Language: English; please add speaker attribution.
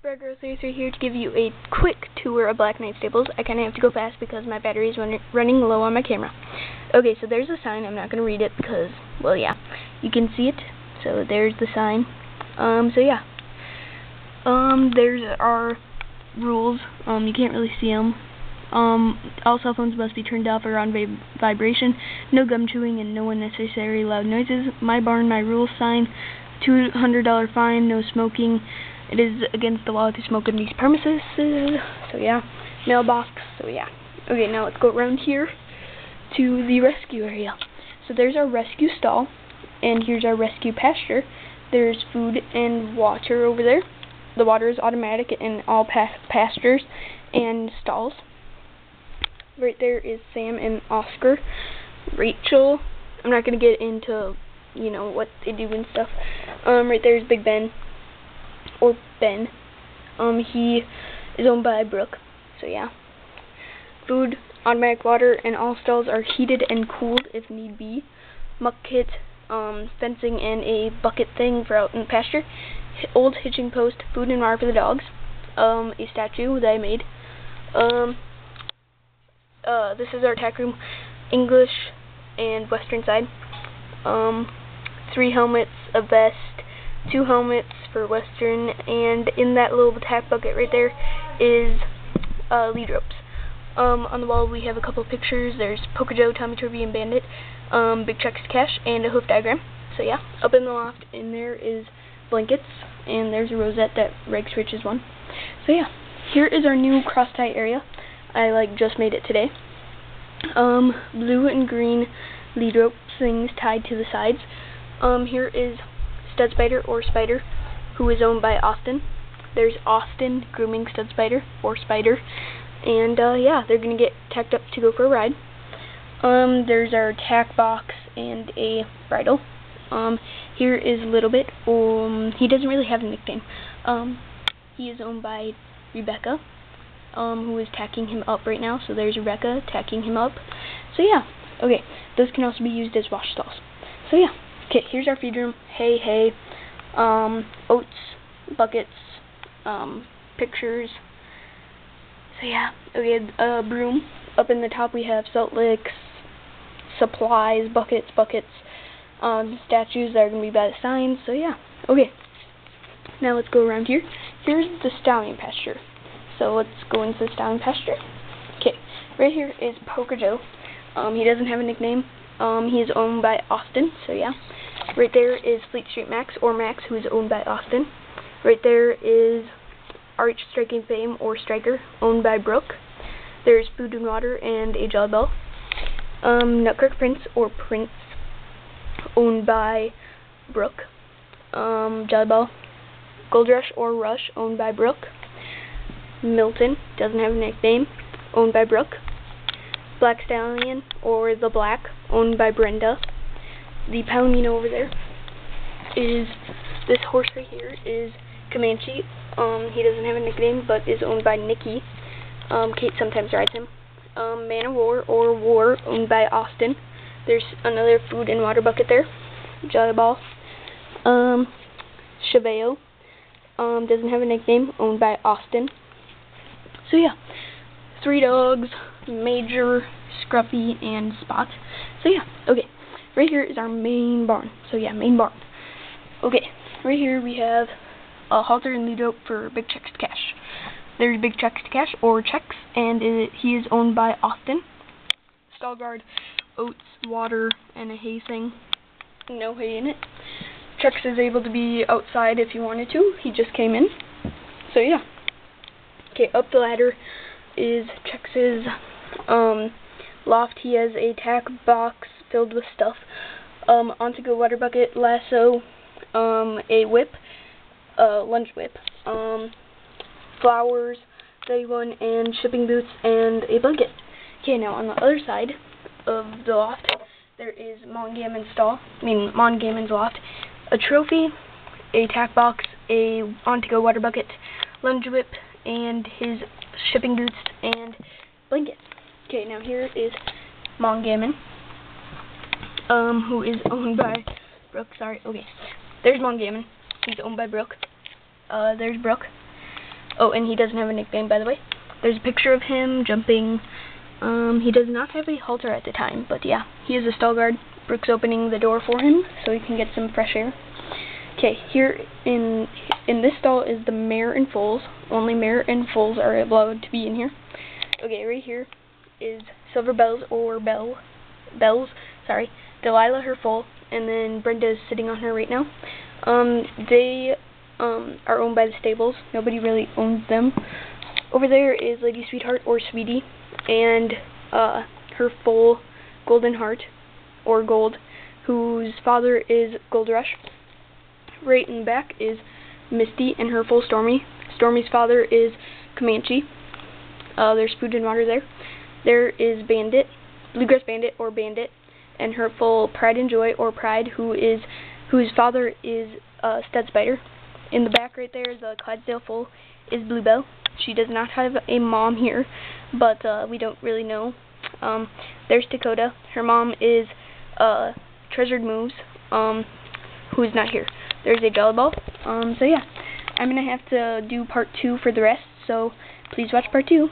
Speaker 1: Brad33 here to give you a quick tour of Black Knight Stables. I kind of have to go fast because my battery is running low on my camera. Okay, so there's a sign. I'm not going to read it because, well, yeah, you can see it. So there's the sign. There's our rules. You can't really see them. All cell phones must be turned off or on vibration. No gum chewing and no unnecessary loud noises. My barn, my rules sign. $200 fine. No smoking. It is against the law to smoke in these premises. So yeah, mailbox. So yeah. Okay, now let's go around here to the rescue area. So there's our rescue stall, and here's our rescue pasture. There's food and water over there. The water is automatic in all pastures and stalls. Right there is Sam and Oscar. Rachel. I'm not gonna get into, you know, what they do and stuff. Right there is Big Ben. Or Ben. He is owned by Brooke. So yeah. Food, automatic water, and all stalls are heated and cooled if need be. Muck kit, fencing, and a bucket thing for out in the pasture. Old hitching post, food and water for the dogs. A statue that I made. This is our tack room, English and Western side. 3 helmets, a vest, 2 helmets for Western, and in that little tack bucket right there is lead ropes. On the wall we have a couple pictures. There's Poker Joe, Tommy Turvey, and Bandit, big checks to cash, and a hoof diagram. So yeah, up in the loft in there is blankets, and there's a rosette that Rex Rich is one. So yeah, here is our new cross tie area. I just made it today. Blue and green lead rope things tied to the sides. Here is Stud Spider or Spider, who is owned by Austin. There's Austin grooming Stud Spider or Spider, and yeah, they're gonna get tacked up to go for a ride. There's our tack box and a bridle. Here is Little Bit. He doesn't really have a nickname. He is owned by Rebecca, who is tacking him up right now. So there's Rebecca tacking him up. So yeah, okay. Those can also be used as wash stalls. So yeah. Okay, here's our feed room. Hay, oats, buckets, pictures. So yeah, okay, broom. Up in the top we have salt licks, supplies, buckets, statues that are going to be by the signs. So yeah, okay. Now let's go around here. Here's the stallion pasture. So let's go into the stallion pasture. Okay, right here is Poker Joe. He doesn't have a nickname. He is owned by Austin, so yeah. Right there is Fleet Street Max, or Max, who is owned by Austin. Right there is Arch Striking Fame, or Striker, owned by Brooke. There's Food and Water and a Jelly Bell. Nutcracker Prince, or Prince, owned by Brooke. Jelly Bell. Gold Rush, or Rush, owned by Brooke. Milton, doesn't have a nickname, owned by Brooke. Black Stallion, or The Black, owned by Brenda. The pounding over there is this horse right here is Comanche. He doesn't have a nickname, but is owned by Nikki. Kate sometimes rides him. Man of War, or War, owned by Austin. There's another food and water bucket there. Jelly Ball. Cheveo, doesn't have a nickname, owned by Austin. So yeah, 3 dogs, Major, Scruffy, and Spot. So yeah, okay. Right here is our main barn. So yeah, main barn. Okay, right here we have a halter and lead rope for big checks to cash. There's big checks to cash, or checks, and he is owned by Austin. Stall guard, oats, water, and a hay thing. No hay in it. Checks is able to be outside if he wanted to. He just came in. So yeah. Okay, up the ladder is Chex's loft. He has a tack box filled with stuff. On-to-go water bucket, lasso, a whip, lunch whip, flowers, steady one, and shipping boots, and a blanket. Okay, now on the other side of the loft, there is Mongammon's loft. A trophy, a tack box, a on-to-go water bucket, lunch whip, and his shipping boots and blanket. Okay, now here is Mongammon, who is owned by Brooke. Sorry, okay. There's Mongammon. He's owned by Brooke. There's Brooke. Oh, and he doesn't have a nickname, by the way. There's a picture of him jumping. He does not have a halter at the time, but yeah, he is a stall guard. Brooke's opening the door for him so he can get some fresh air. Okay, here in this stall is the mare and foals. Only mare and foals are allowed to be in here. Okay, right here is Silver Bells, or Bells, sorry, Delilah, her foal, and then Brenda is sitting on her right now. They are owned by the stables. Nobody really owns them. Over there is Lady Sweetheart, or Sweetie, and her foal, Golden Heart, or Gold, whose father is Gold Rush. Right in the back is Misty and her foal, Stormy. Stormy's father is Comanche. There's food and water there. There is Bandit, Bluegrass Bandit, or Bandit, and her foal, Pride and Joy, or Pride, whose father is Stud Spider. In the back right there, the Clydesdale foal is Bluebell. She does not have a mom here, but we don't really know. There's Dakota. Her mom is Treasured Moves, who is not here. There's a Jelly Ball. So yeah, I'm going to have to do part 2 for the rest, so please watch part 2.